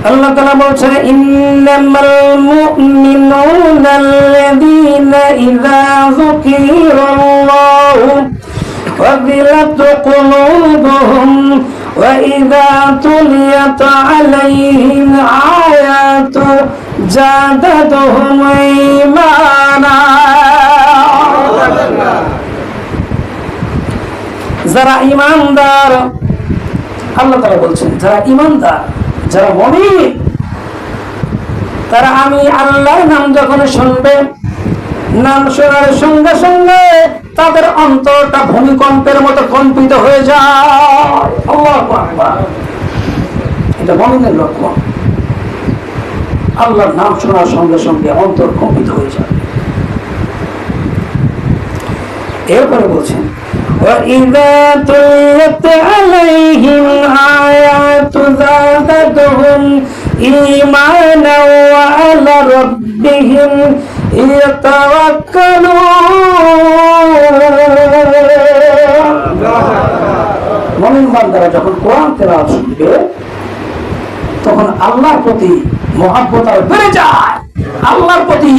আল্লাহ তাআলা বলছেন ইন্নামাল মুমিনুনা আল্লাযীনা ইযা যুকিরাল্লাহু ওয়াজিলাত কুলুবুহুম ওয়া ইযা তুলিয়াত আলাইহিম আয়াতু জাদাতুহুম ঈমানা। যারা ঈমানদার, আল্লাহ তাআলা বলছেন যারা ঈমানদার, যারা মুমিন, তারা আমি আল্লাহর নাম যখন শুনবে, নাম শোনার সঙ্গে সঙ্গে তাদের অন্তরটা ভূমিকম্পের মতো কম্পিত হয়ে যায়। আল্লাহু আকবার। এটা মুমিনের লক্ষণ। আল্লাহর নাম শোনার সঙ্গে সঙ্গে অন্তর কম্পিত হয়ে যায়। এরপরে বলছেন وَإِذَا تُلِيَتْ عَلَيْهِمْ آيَاتُ زَادَتْهُمْ إِيمَانًا وَعَلَى رَبِّهِمْ يَتَوَكَّلُونَ। মুমিন বান্দারা যখন কোরআন তেলাওয়াত শুনবে তখন আল্লাহর প্রতি মহব্বত আর বেড়ে যায়, আল্লাহর প্রতি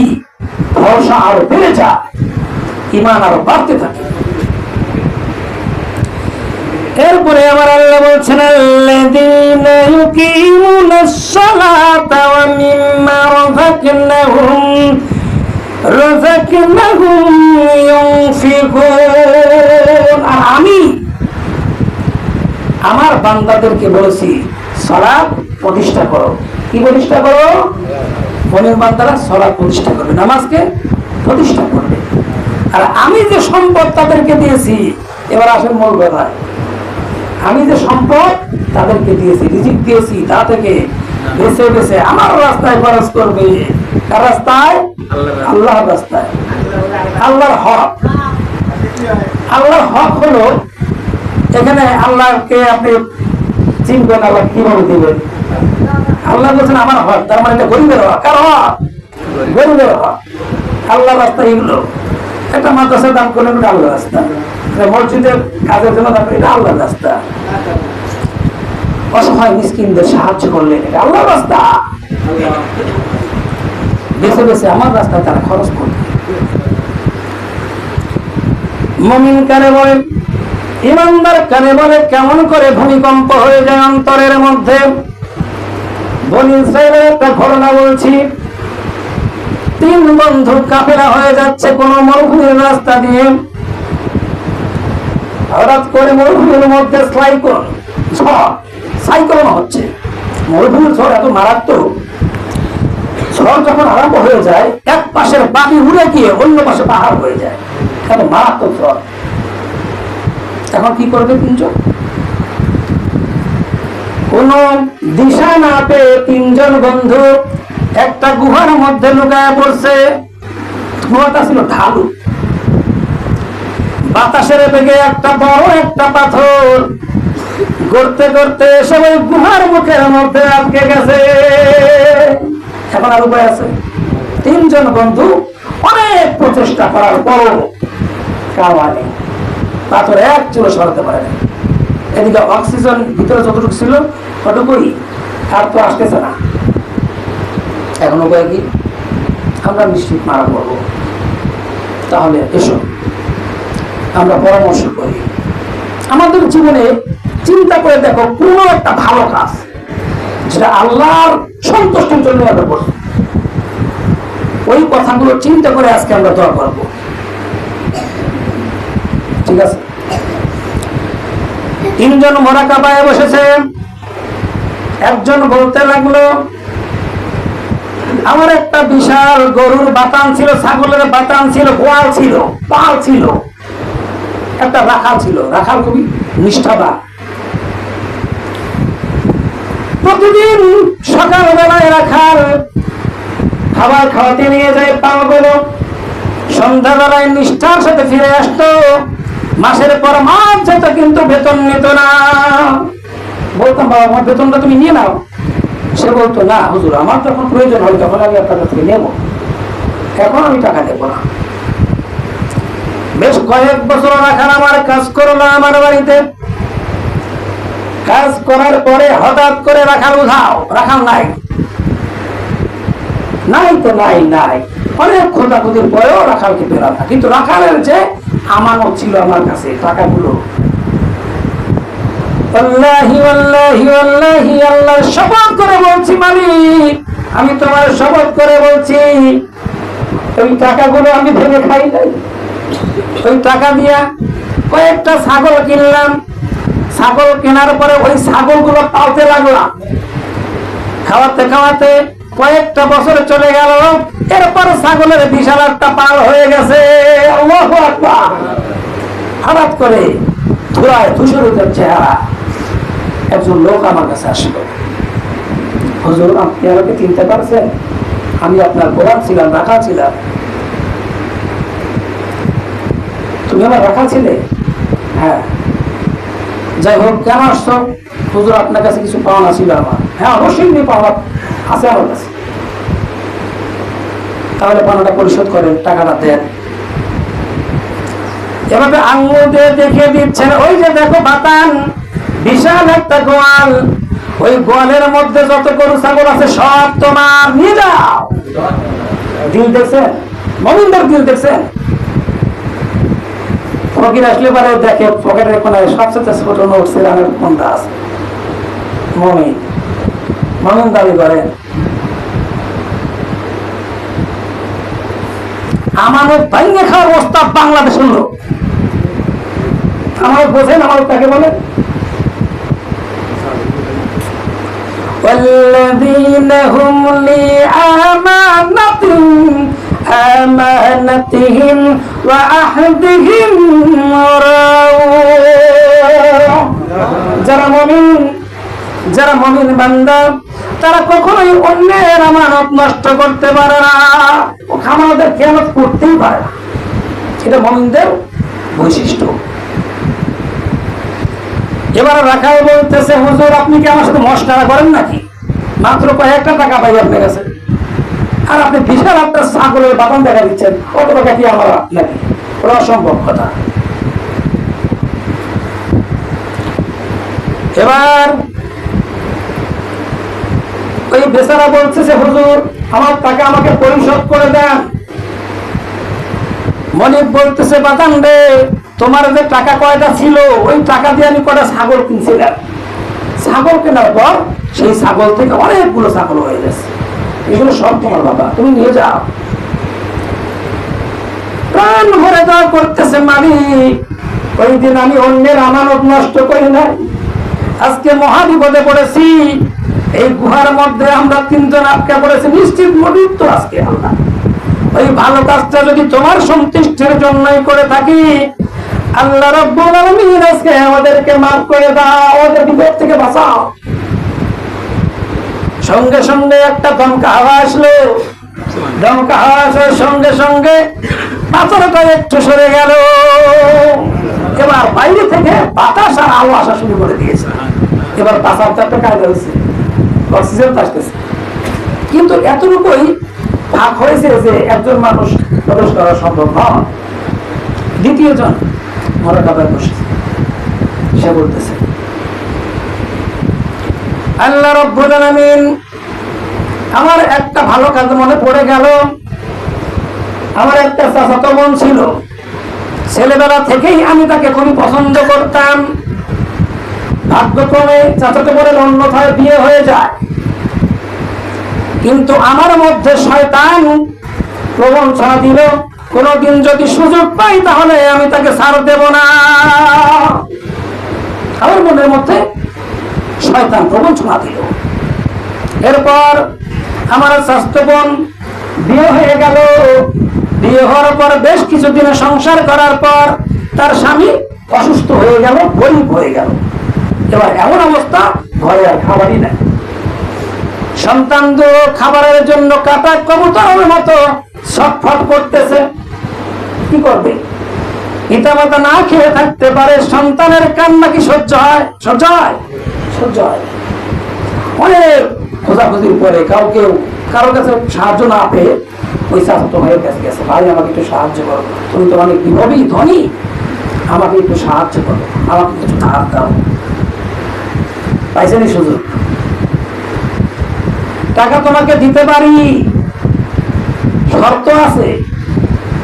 ভরসা আর বেড়ে যায়, ঈমান আর বাড়তে থাকে। এরপরে আমার আল্লাহ বলছেন আল্লাযীনা ইউকিমুনাস সালাতা ওয়া মিম্মা রাযাকনাহুম ইউনফিকুন। আর আমি আমার বান্দাদেরকে বলেছি সালাত প্রতিষ্ঠা করো। কি প্রতিষ্ঠা করো? মুমিন বান্দারা সালাত প্রতিষ্ঠা করবে, নামাজকে প্রতিষ্ঠা করবে। আর আমি যে সম্পদ তাদেরকে দিয়েছি, এবার আসেন মূল কথা, আমি যে সম্পদ তাদেরকে দিয়েছি, রিজিক দিয়েছি, তা থেকে বেছে বেছে আমার রাস্তায় খরচ করবে। কার রাস্তায়? আল্লাহর রাস্তায়। আল্লাহর হক, আল্লাহর হক হলো, এখানে আল্লাহকে আপনি চিনবেন, আল্লাহ কিভাবে দিবেন? আল্লাহ বলছেন আমার হক, তার মানে এটা গরিবের হক। কার হক? গরিবের হক। আল্লাহর রাস্তা এগুলো। একটা মাদ্রাসার দান করলেন, এটা আল্লাহর রাস্তা। মসজিদের কাজের জন্য দান করলেন, এটা আল্লাহর রাস্তা। অসহায় মিসকিনদের সাহায্য করলেন, এটা আল্লাহর রাস্তা। বেছে বেছে আমার রাস্তায় তারা খরচ করবে। মুমিন কারে বলে, ঈমানদার কারে বলে, কেমন করে ভূমিকম্প হয়ে যায় অন্তরের মধ্যে। বনী ইসরাঈলের একটা ঘটনা বলছি। 3 বন্ধু কাফেলা হয়ে যাচ্ছে কোন মরুভূমির রাস্তা দিয়ে। হঠাৎ করে মরুভূমির মধ্যে সাইক্লোন হচ্ছে। মরুভূমির ঝড় এত মারাত্মক, ঝড় যখন আরম্ভ হয়ে যায় এক পাশের বাকি উড়ে গিয়ে অন্য পাশে পাহাড় হয়ে যায়। এত মারাত্মক ঝড়। এখন কি করবে 3 জন? কোন দিশা না পেয়ে 3 জন বন্ধু একটা গুহার মধ্যে লুকায় পড়ছে। গুহাটা ছিল ঢালু, বাতাসের বেগে একটা বড় একটা পাথর গড়তে গড়তে সবাই গুহার মুখের মধ্যে আটকে গেছে। এখন আর উপায় আছে? 3 জন বন্ধু অনেক প্রচেষ্টা করার পরও কাওয়া নেই, পাথর এক চুলো সরাতে পারে না। এদিকে অক্সিজেন ভিতরে যতটুকু ছিল ততটুকুই, আর তো আসতেছে না। এখন উপায় কি? আমরা নিশ্চিত মারা পড়ব। তাহলে এসো আমরা পরামর্শ করি। আমাদের জীবনে চিন্তা করে দেখো কোন একটা ভালো কাজ যেটা আল্লাহর সন্তুষ্টির জন্য আমরা করব, ওই কথাগুলো চিন্তা করে আজকে আমরা দোয়া করব। ঠিক আছে? 3 জন মুরাকাবায় বসেছে। একজন বলতে লাগলো, আমার একটা বিশাল গরুর বাতান ছিল, ছাগলের বাতান ছিল, গোয়াল ছিল, পাল ছিল, একটা রাখাল ছিল। রাখাল খুবই নিষ্ঠাবান। প্রতিদিন সকালবেলায় রাখাল খাবার খাওয়াতে নিয়ে যায় পালগুলো, সন্ধ্যাবেলায় নিষ্ঠার সাথে ফিরে আসতো। মাসের পর মাস যেত, কিন্তু বেতন নিত না। বলতাম, বাবা আমার বেতনটা তুমি নিয়ে নাও। সে বলতো, না হুজুর, আমার যখন প্রয়োজন হয় তখন আমি আপনার কাছ থেকে নেব, এখন আমি টাকা দেব না। বেশ কয়েক বছর রাখাল আমার কাজ করলো আমার বাড়িতে। কাজ করার পরে হঠাৎ করে রাখাল উঠাও, রাখাল নাই, নাই তো নাই নাই, অনেক খোঁজাখুঁজির পরেও রাখালকে পেলাম না। কিন্তু রাখালের যে আমানত ছিল আমার কাছে টাকাগুলো, আল্লাহি আল্লাহি আল্লাহি আল্লাহ শপথ করে বলছি মালিক, আমি তোমার শপথ করে বলছি, ওই টাকাগুলো আমি ভেঙে খাই নাই। ওই টাকা দিয়া কয়েকটা ছাগল কিনলাম, ছাগল কেনার পরে ওই ছাগলগুলো পালতে লাগলাম, খাওয়াতে খাওয়াতে কয়েকটা বছর চলে গেল, এরপর ছাগলের বিশাল একটা পাল হয়ে গেছে। আল্লাহু আকবার। হঠাৎ করে ধুলায় ধূসরিত চেহারা একজন লোক আমার কাছে আসলো, হুজুর আপনি আমাকে চিনতে পারছেন? আমি আপনার গোলাম ছিলাম, রাখা ছিলাম। তুমি আমার রাখা ছিলে? হ্যাঁ। যাই হোক, কেন আসছো? হুজুর আপনার কাছে কিছু পাওনা ছিল আমার। হ্যাঁ অবশ্যই পাওনা আছে আমার কাছে। তাহলে পাওনাটা পরিশোধ করেন, টাকাটা দেন। এভাবে আঙুল দিয়ে দেখিয়ে দিচ্ছেন, ওই যে দেখো বাতান, বিশাল একটা গোয়াল, ওই গোয়ালের মধ্যে যত গরু ছাগল আছে সব তোমার, নিয়ে যাও। দিল দেখছেন? মুমিনদের দিল দেখছেন? ফকির আসলে পরে দেখে পকেটের কোনায় সবচেয়ে ছোট নোট সিরামের কোনটা আছে। মুমিন মুমিন দাবি করেন। আমানত ভাঙে খাওয়ার অবস্থা বাংলাদেশের লোক। আমানত বোঝেন? আমানত কাকে বলে? والذين هم لأمانتهم وعهدهم راعون। যারা মুমিন বান্দা, তারা কখনোই অন্যের আমানত নষ্ট করতে পারে না, ও আমাদের খেয়ানত করতেই পারে না। এটা মুমিনদের বৈশিষ্ট্য। এবার রাখাল বলতেছে, হুজুর আপনি কি আমার সাথে মশকরা করেন নাকি? মাত্র কয়েকটা টাকা পাই আপনার কাছে, আর আপনি বিশাল আপনার ছাগলের বাগান দেখা দিচ্ছেন, কত টাকা কি আমার নাকি? ওরা অসম্ভব কথা। এবার ওই বেচারা বলছে, হুজুর আমার টাকা আমাকে পরিশোধ করে দেন। মনিব বলতেছে, বাদান রে, তোমার যে টাকা কয়টা ছিল ওই টাকা দিয়ে আমি কয়টা ছাগল কিনছিলাম। ছাগল কেনার পর সেই ছাগল থেকে অনেকগুলো ছাগল হয়ে গেছে, এগুলো সব তোমার বাবা, তুমি নিয়ে যাও। প্রাণ ভরে দেওয়া করতেছে, মালিক ওই দিন আমি অন্যের আমানত নষ্ট করি নাই, আজকে মহাবিপদে পড়েছি, এই গুহার মধ্যে আমরা তিনজন আটকা পড়েছি, নিশ্চিত মরিত তো আজকে আমরা। ওই ভালো কাজটা যদি তোমার সন্তুষ্টির জন্যই করে থাকি, আল্লাহ রাব্বুল আলামিন আজকে আমাদেরকে মাফ করে দাও, আমাদের বিপদ থেকে বাঁচাও। সঙ্গে সঙ্গে একটা দমকা হাওয়া আসলো, দমকা হাওয়া আসার সঙ্গে সঙ্গে পাথরটা একটু সরে গেল। এবার বাইরে থেকে বাতাস আর আলো আসা শুরু করে দিয়েছে। এবার বাঁচার একটা কায়দা হয়েছে, অক্সিজেন আসতেছে, কিন্তু এতটুকুই ভাগ হয়েছে যে একজন মানুষ প্রবেশ করা সম্ভব নয়। দ্বিতীয় জন মরা কাবায় বসেছে, সে বলতেছে, আল্লাহ রাব্বুল আলামিন আমার একটা ভালো কাজ মনে পড়ে গেল। আমার একটা চাচাতো বোন ছিল, ছেলেবেলা থেকেই আমি তাকে খুবই পছন্দ করতাম। ভাগ্যক্রমে চাচাতো বোনের অন্যথায় বিয়ে হয়ে যায়, কিন্তু আমার মধ্যে শয়তান প্রবঞ্চনা দিল, কোনদিন যদি সুযোগ পাই তাহলে আমি তাকে ছাড় দেব না। আমার মনের মধ্যে শয়তান প্রবঞ্চনা দিল। এরপর আমার স্বাস্থ্য বোন বিয়ে হয়ে গেল। বিয়ে হওয়ার পর বেশ কিছুদিন সংসার করার পর তার স্বামী অসুস্থ হয়ে গেল, গরিব হয়ে গেল। এবার এমন অবস্থা, ঘরে আর খাবারই নাই। সন্তান তো খাবারের জন্য কাটা কবুতরের মতো ছটফট করতেছে। কি করবে? পিতামাতা না খেয়ে থাকতে পারে, সন্তানের কান্না কি সহ্য হয়? সহ্য হয়? সহ্য হয়। অনেক খোঁজাখুঁজির পরে কারো কাছে সাহায্য না পেয়ে ওই চাচাতো ভাইয়ের কাছে গেছে, ভাই আমাকে একটু সাহায্য করো, তুমি তো অনেক বিভবী ধনী, আমাকে একটু সাহায্য করো, আমাকে কিছু ধার দাও। পাইছেনি সুযোগ। টাকা তোমাকে দিতে পারি, শর্ত আছে।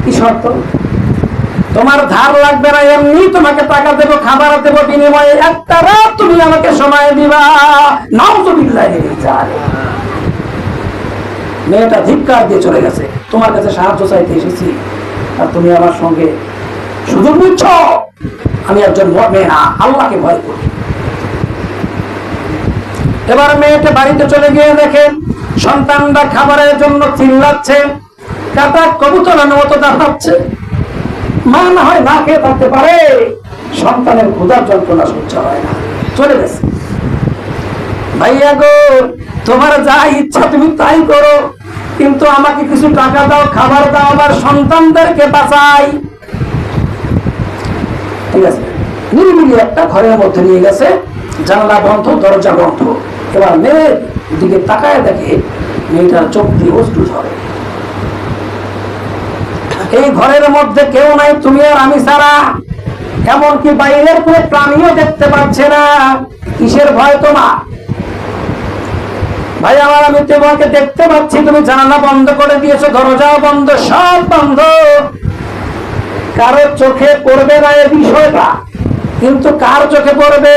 কি শর্ত? তোমার ধার লাগবে না, এমনি তোমাকে টাকা দেবো, খাবার দেবো, বিনিময়ে একটা রাত তুমি আমাকে সময় দিবা। নাউযুবিল্লাহি মিন যালিক। মেয়েটা ধিক্কার দিয়ে চলে গেছে, তোমার কাছে সাহায্য চাইতে এসেছি আর তুমি আমার সঙ্গে সুযোগ নিচ্ছ। আমি একজন মেয়ে না, আল্লাহকে ভয় করি। এবার মেয়েটা বাড়িতে চলে গিয়ে দেখে সন্তানরা খাবারের জন্য চিল্লাচ্ছে, কাটা কবুতরের মতো দাঁড়াচ্ছে। মা না হয় না খেয়ে থাকতে পারে, সন্তানের ক্ষুধার যন্ত্রণা সহ্য হয় না, চলে গেছে। ভাইয়া গো, তোমার যা ইচ্ছা তুমি তাই করো, কিন্তু আমাকে কিছু টাকা দাও, খাবার দাও, আমার সন্তানদেরকে বাঁচাই। ঠিক আছে, নিরিবিলি একটা ঘরের মধ্যে নিয়ে গেছে, জানলা বন্ধ, দরজা বন্ধ। এবার মেয়ের দিকে তাকায় দেখে মেয়েটার চোখ দিয়ে অশ্রু ঝরে। এই ঘরের মধ্যে কেউ নাই, তুমি আর আমি ছাড়া। এমনকি বাইরের কোনো প্রাণীও দেখতে পাচ্ছে না। কিসের ভয় তোমার? ভাই আমার, আমি তোমাকে দেখতে পাচ্ছি, তুমি জানালা বন্ধ করে দিয়েছো, দরজাও বন্ধ, সব বন্ধ। কারো চোখে পড়বে না এই বিষয়টা, কিন্তু কার চোখে পড়বে?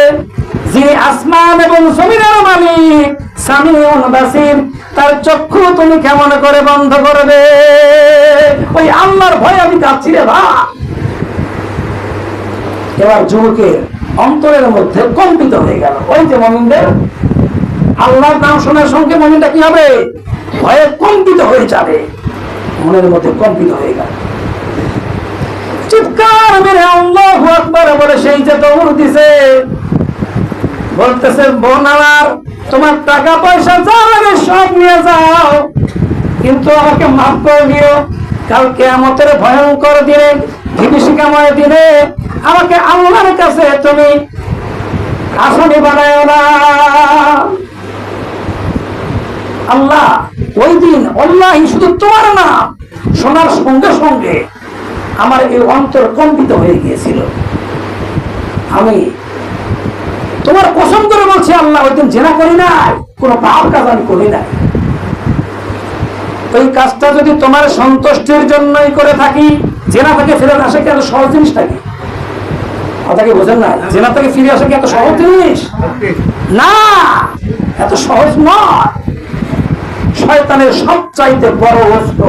যিনি আসমান এবং জমিনের মালিক, সামিউন বাসির, তার চক্ষু তুমি কেমন করে বন্ধ করবে? ওই আল্লাহর ভয় আমি কাঁদছি রে ভাই। এবার যুবকের অন্তরের মধ্যে কম্পিত হয়ে গেল। ওই যে মুমিনদের আল্লাহর নাম শোনার সঙ্গে মুমিনটা কি হবে? ভয়ে কম্পিত হয়ে যাবে, মনের মধ্যে কম্পিত হয়ে গেল। চিৎকার মেরে আল্লাহু আকবার বলে সেই যে দৌড় দিছে, বলতেছে বোন আমার, তোমার টাকা পয়সা যা লাগে সব নিয়ে যাও, কিন্তু আমাকে মাফ করে দিও। কাল কিয়ামতের ভয়ঙ্কর দিনে, বিভীষিকাময় দিনে আমাকে আল্লাহর কাছে তুমি আসামি বানায় না। আল্লাহ ওই দিন আল্লাহ শুধু তোমার না শোনার সঙ্গে সঙ্গে আমার এই অন্তর কম্পিত হয়ে গিয়েছিল। আমি তোমার কসম করে বলছি আল্লাহ, ওই দিন জেনা করি নাই, কোনো পাপ কাজ আমি করি নাই। ওই কাজটা যদি তোমার সন্তুষ্টির জন্যই করে থাকি, জেনা থেকে ফিরে আসে কি এত সহজ জিনিস নাকি? কথা কি বোঝেন না? জেনা থেকে ফিরে আসে কি এত সহজ জিনিস না, এত সহজ নয়। শয়তানের সবচাইতে বড় অস্ত্র,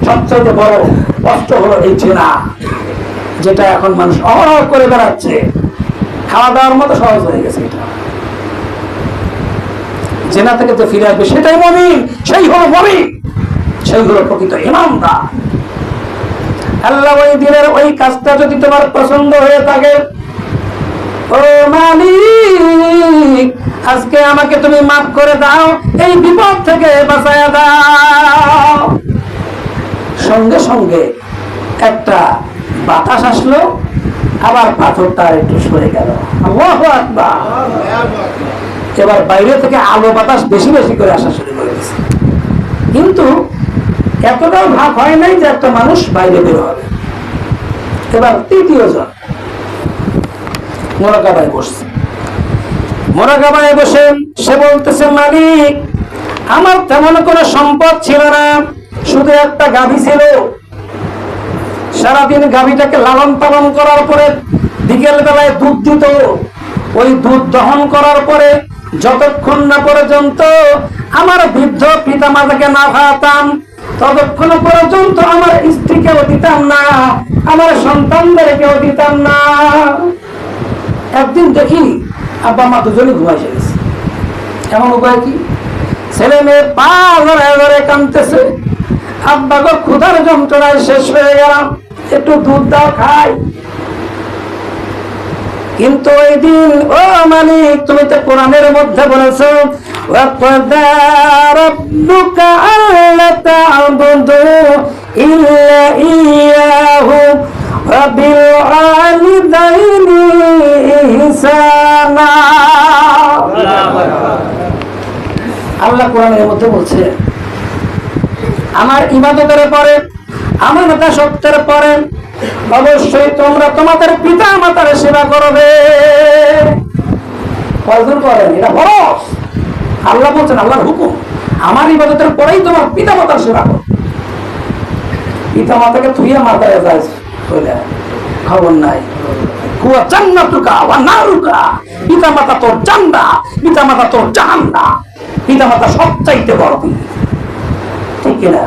সবচাইতে বড় অস্ত্র হলো এই জেনা, যেটা এখন মানুষ অহরহ করে বেড়াচ্ছে। খাওয়া দাওয়ার মতো সহজ হয়ে গেছে এটা। জেনা থেকে তো ফিরে আসবে, সেটাই মুমিন, সেই হলো মুমিন, সেই হলো প্রকৃত ঈমানদার। আল্লাহ ওই দিনের ওই কাজটা যদি তোমার পছন্দ হয়ে থাকে, ও মালিক আজকে আমাকে তুমি মাফ করে দাও, এই বিপদ থেকে বাঁচায়া দাও। সঙ্গে সঙ্গে একটা বাতাস আসলো, আবার পাথরটা একটু সরে গেল। আল্লাহু আকবার। এবার বাইরে থেকে আলো বাতাস বেশি বেশি করে আসা শুরু করে দিয়েছে, কিন্তু এতটাও ভাগ হয় নাই যে একটা মানুষ বাইরে বের হবে। এবার তৃতীয় জন মোরাকাবায় বসছে। মোরাকাবায় বসে সে বলতেছে, মালিক আমার তেমন কোনো সম্পদ ছিল না, শুধু একটা গাভী ছিল। সারাদিন গাভীটাকে লালন পালন করার পরে বিকেল বেলায় দুধ দিত। ওই দুধ দহন করার পরে যতক্ষণ না পর্যন্ত আমার বৃদ্ধ পিতা মাতাকে না খাওয়াতাম, ততক্ষণ পর্যন্ত আমার স্ত্রীকেও দিতাম না, আমার সন্তানদেরকেও দিতাম না। একদিন দেখি আব্বা মা দুজনে ঘুমাইছে গেছে। এমন উপায় কি? ছেলে মেয়ে পা ধরে ধরে কাঁদতেছে, আব্বা গো ক্ষুধার যন্ত্রণায় শেষ হয়ে গেলাম, একটু দুধ দাও খাই। কিন্তু ওই দিন ও মালিক তুমি তো কোরআনের মধ্যে বলেছো, ওয়াকাদা রাব্বুকা আল্লা তা'বুদু ইল্লা ইয়াহু ওয়া বিল ওয়ালিদাইনি ইহসানা। আল্লাহ কোরআনের মধ্যে বলছে, আমার ইবাদতের পরে, আমার মাতা সত্যের পরে অবশ্যই তোমরা তোমাদের পিতা মাতার সেবা করবে। কয়জন করেন? এটা ফরজ। আল্লাহ বলছেন, আল্লাহর হুকুম, আমার ইবাদতের পরেই তোমার পিতা মাতার সেবা করো। পিতা মাতাকে থুইয়া মাথায় যায় খবর নাই। হুয়া জান্নাতুকা ওয়া নারুকা, পিতা মাতা তোর জান্নাত, পিতা মাতা তোর জাহান্নাম। পিতা মাতা সবচাইতে বড়, ঠিক কিনা?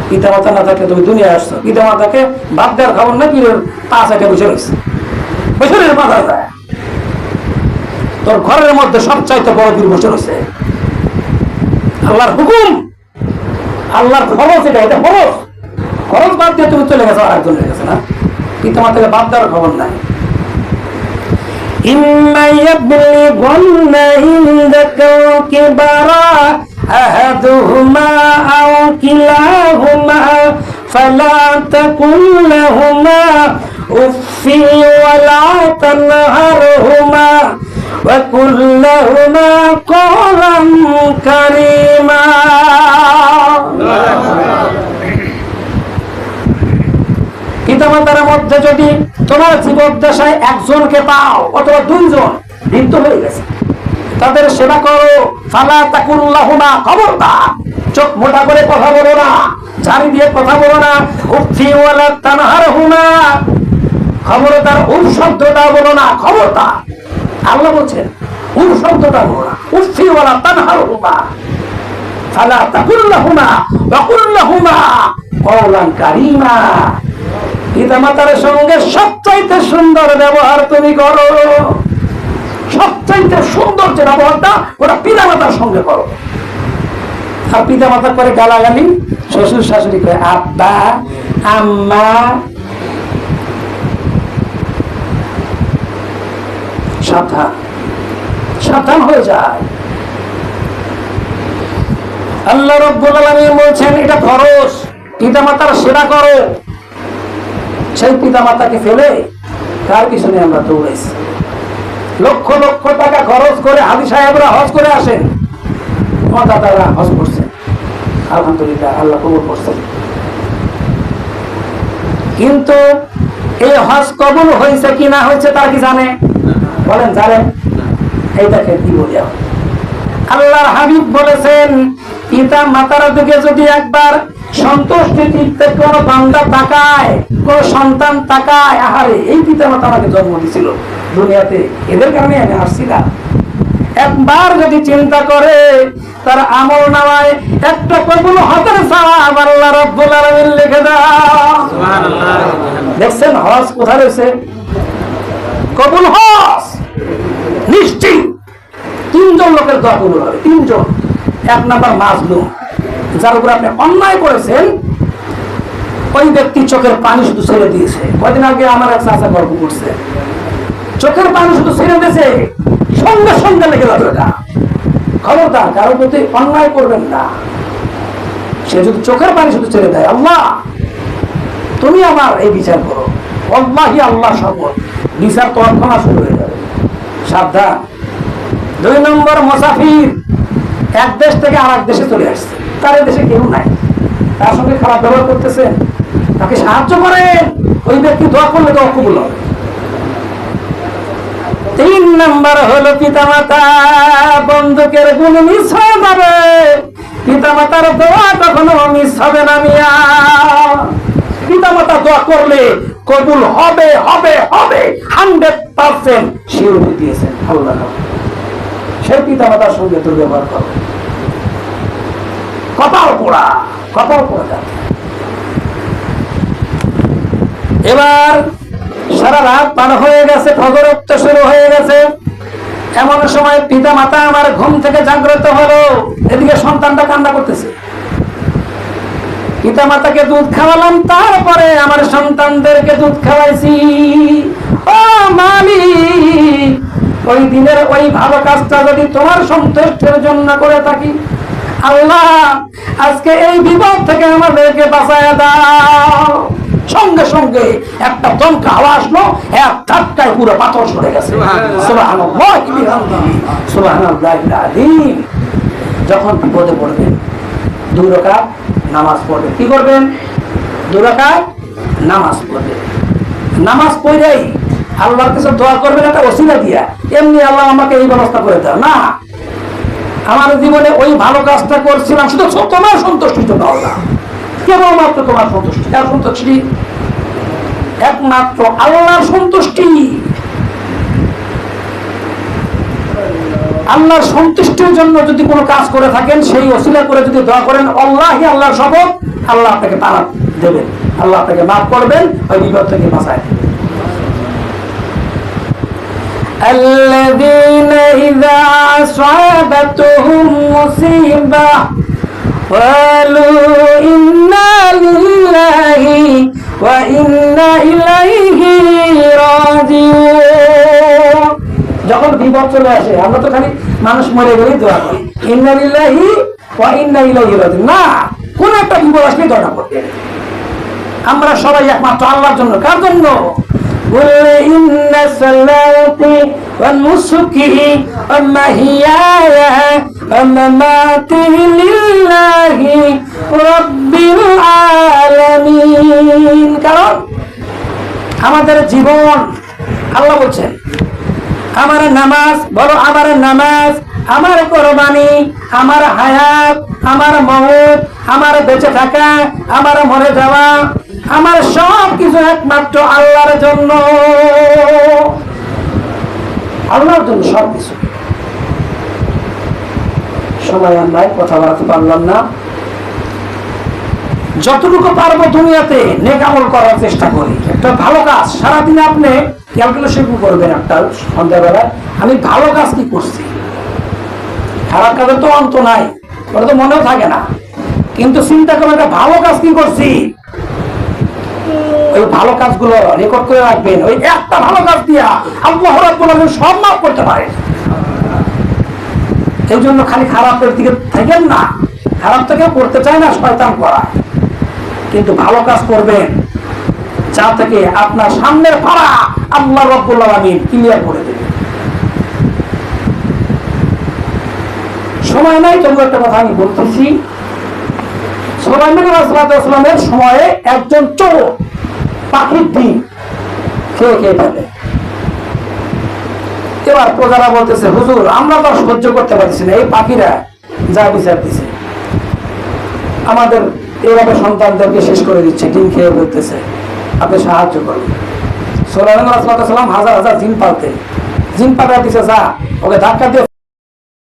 পিতা মাতা না থাকলে তুমি দুনিয়া আসছো, পিতা মাতাকে বাদ দেওয়ার খবর না, পীরের পাঁচ একটা বসে রয়েছে, বছরের মাথা যায়। তোর ঘরের মধ্যে সবচাইতে বড় পীর বসে রয়েছে। আল্লাহর হুকুম, আল্লাহর খরচ, এটা খরচ। খরচ বাদ দিয়ে তুমি চলে গেছো আর একজন হয়ে গেছে না, পিতা মাতাকে বাদ দেওয়ার খবর নাই। ইম্মা ইয়াবলুগুন্না ইনদাকাল কিবারা আহাদুহুমা আও কিলাহুমা ফালা তাকুল লাহুমা উফফি ওয়ালা তানহারহুমা ওয়া কুল লাহুমা কওলান কারীমা। পিতামাতার মধ্যে যদি তোমার জীবদ্দশায় একজনকে পাও অথবা দুইজন বৃদ্ধ হয়ে গেছে, তাদের সেবা করো। ফালা তাকুল্লাহুমা, খবরদার চোখ মোটা করে কথা বলো না, ঝাড়ি দিয়ে কথা বলো না। উফফি ওয়ালা তানহারহুমা, খবরদার উফ শব্দটা বলো না, খবরদার। আল্লাহ বলছেন উফ শব্দটা বলো না। উফফি ওয়ালা তানহারহুমা ফালা তাকুল্লাহুমা ওয়া কুল লাহুমা কওলান কারীমা। পিতা মাতার সঙ্গে সবচাইতে সুন্দর ব্যবহার তুমি করো। সবচাইতে সুন্দর যে ব্যবহারটা, ওটা পিতা মাতার সঙ্গে করো। আর পিতা মাতা করে গালাগালি, শ্বশুর শাশুড়ি করে আব্বা আম্মা। সাবধান, সাবধান হয়ে যায়। আল্লাহ রাব্বুল আলামিন বলছেন এটা ফরজ, পিতা মাতার সেবা করো। সেই পিতা মাতাকে ফেলে কার পিছনে আমরা দৌড়াইছি? লক্ষ লক্ষ টাকা খরচ করে হাজী সাহেবরা হজ করে আসেন, আমার দাদারা হজ করছেন, আলহামদুলিল্লাহ, আল্লাহ কবুল করছেন। কিন্তু এই হজ কবুল হয়েছে কি না হয়েছে তার কি জানে? বলেন, জানেন? এইটাকে কি বলি? আল্লাহর হাবিব বলেছেন, পিতা মাতার দিকে যদি একবার সন্তুষ্টি চিত্তে কোন বান্দা তাকায়, কোন সন্তান তাকায়, আহারে এই পিতা মাতা আমাকে জন্ম দিয়েছিল দুনিয়াতে, এদের কারণে আমি আসছিলাম, একবার যদি চিন্তা করে, তার আমল নামায় একটা কবুল হজের সওয়াব আল্লাহ রাব্বুল আলামিন লিখে দাও। সুবহানাল্লাহ। দেখছেন হজ কোথায় রয়েছে? কবুল হজ নিশ্চিত। তিনজন লোকের দোয়া কবুল হবে, তিনজন। এক নাম্বার মাজলুম, যার উপর আপনি অন্যায় করেছেন, ওই ব্যক্তি চোখের পানি শুধু ছেড়ে দিয়েছে। কয়দিন আগে আমার এক চাচা গল্প করছে, চোখের পানি শুধু ছেড়ে দিয়েছে, সঙ্গে সঙ্গে লেগে যাবে এটা। খবরদার কারোর প্রতি অন্যায় করবেন না। সে যদি চোখের পানি শুধু ছেড়ে দেয়, আল্লাহ তুমি আমার এই বিচার করো, আল্লাহি আল্লাহ শপথ, বিচার তৎক্ষণাৎ শুরু হয়ে যাবে। সাবধান। দুই নম্বর মুসাফির, এক দেশ থেকে আর এক দেশে চলে আসছে, তার দেশে কেউ নাই, তার সঙ্গে খারাপ ব্যবহার করতেছেন, তাকে সাহায্য করেন, ওই ব্যক্তি দোয়া করলে দোয়া কবুল হবে। তিন নম্বর হলো পিতা মাতা, বন্ধুকের গুণ মিস হয়ে যাবে, পিতা মাতার দোয়া কখনো মিস হবে না মিয়া। পিতা মাতা দোয়া করলে কবুল হবে হবে হবে, 100% শিওরিটি দিয়েছেন আল্লাহ। সেই পিতা মাতার সঙ্গে দুর্ব্যবহার করো, কপাল পোড়া, কপাল পোড়া যাবে। এবার সারা রাত পার হয়ে গেছে, ফজর উঠতে শুরু হয়ে গেছে, এমন সময় পিতা মাতা আমার ঘুম থেকে জাগ্রত হলো, এদিকে সন্তানটা কান্না করতেছে। পিতা মাতাকে দুধ খাওয়ালাম, তারপরে আমার সন্তানদেরকে দুধ খাওয়াইছি। ও মালিক, ওই দিনের ওই ভালো কাজটা যদি তোমার সন্তুষ্টির জন্য করে থাকি, আল্লাহ আজকে এই বিপদ থেকে আমাদেরকে বাঁচায় দাও। সঙ্গে সঙ্গে একটা দমকা আওয়াজ আসলো, এক ধাক্কায় পুরো পাথর সরে গেছে। সুবহানাল্লাহ বিহামদিহি সুবহানাল্লাহিল আযীম। যখন বিপদে পড়বেন 2 রাকাত নামাজ পড়বেন। কি করবেন? 2 রাকাত নামাজ পড়বেন। নামাজ পড়েই আল্লাহর কাছে দোয়া করবেন একটা ওসিলা দিয়া, এমনি আল্লাহ আমাকে এই ব্যবস্থা করে দাও না। আমার জীবনে ওই ভালো কাজটা করছিলাম শুধু তোমার সন্তুষ্টির জন্য আল্লাহ, কেবলমাত্র তোমার সন্তুষ্টি। কার সন্তুষ্টি? একমাত্র আল্লাহর সন্তুষ্টি। আল্লাহর সন্তুষ্টির জন্য যদি কোনো কাজ করে থাকেন, সেই ওসিলা করে যদি দোয়া করেন, আল্লাহই আল্লাহর শপথ, আল্লাহ আপনাকে তারা দেবেন, আল্লাহ আপনাকে মাফ করবেন, ওই বিপদ থেকে বাঁচায়। الذين إذا أصابتهم مصيبة قالوا إنا لله وإنا إليه راجعون। যখন বিপদ চলে আসে আমরা তো খালি মানুষ মরে গেলেই দোয়া করি, ইন্না লিল্লাহি ওয়া ইন্না ইলাইহি রাজিউন। না, কোন একটা বিপদ আসলে দোয়া করতে, আমরা সবাই একমাত্র আল্লাহর জন্য। কার জন্য? ইন্না সালাতি ওয়া নুসুকি ওয়া মাহিয়ায়া ওয়া মামাতি লিল্লাহি রাব্বিল আলামিন। কারণ আমাদের জীবন, আল্লাহ বলছেন, আমার নামাজ, বলো আমার নামাজ, আমার কোরবানি, আমার হায়াত, আমার মওত, আমার বেঁচে থাকা, আমার মরে যাওয়া, আমার সব কিছু একমাত্র আল্লাহর জন্য। আল্লাহর জন্য সব কিছু। সময় আমরা কথা বলতে পারলাম না। যতটুকু পারবো দুনিয়াতে নেক আমল করার চেষ্টা করি। একটা ভালো কাজ সারাদিনে আপনি ক্যালকুলেশন করবেন, একটা সন্ধ্যাবেলায় আমি ভালো কাজ কি করছি। খারাপ কাজের তো অন্ত নাই, ওটা তো মনেও থাকে না, কিন্তু চিন্তা করবেন একটা ভালো কাজ কি করছি। ওই ভালো কাজগুলো রেকর্ড করে রাখবেন। ওই একটা ভালো কাজ দিয়া আল্লাহ রাব্বুল আলামিন সব মাফ করতে পারে। এই জন্য খালি খারাপের দিকে থাকেন না, খারাপ থেকে করতে চায় না, শয়তান করা, কিন্তু ভালো কাজ করবেন যা থেকে আপনার সামনের ফাড়া আল্লাহ রাব্বুল আলামিন ক্লিয়ার করে দেবেন। সময় নাই, তবু একটা কথা আমি বলতেছি। সুলাইমান আলাইহিস সালামের সময়ে একজন চোর পাখির ডিম খেয়ে খেয়ে ফেলে। এবার প্রজারা বলতেছে, হুজুর আমরা তো সহ্য করতে পারছি না, এই পাখিরা যা বিচার দিচ্ছে, আমাদের এইভাবে সন্তানদেরকে শেষ করে দিচ্ছে, ডিম খেয়ে বলতেছে, আপনি সাহায্য করুন। সুলাইমান আলাইহিস সালাম হাজার হাজার জিন পালতে, জিন পাঠা দিচ্ছে, যা ওকে ধাক্কা দিয়ে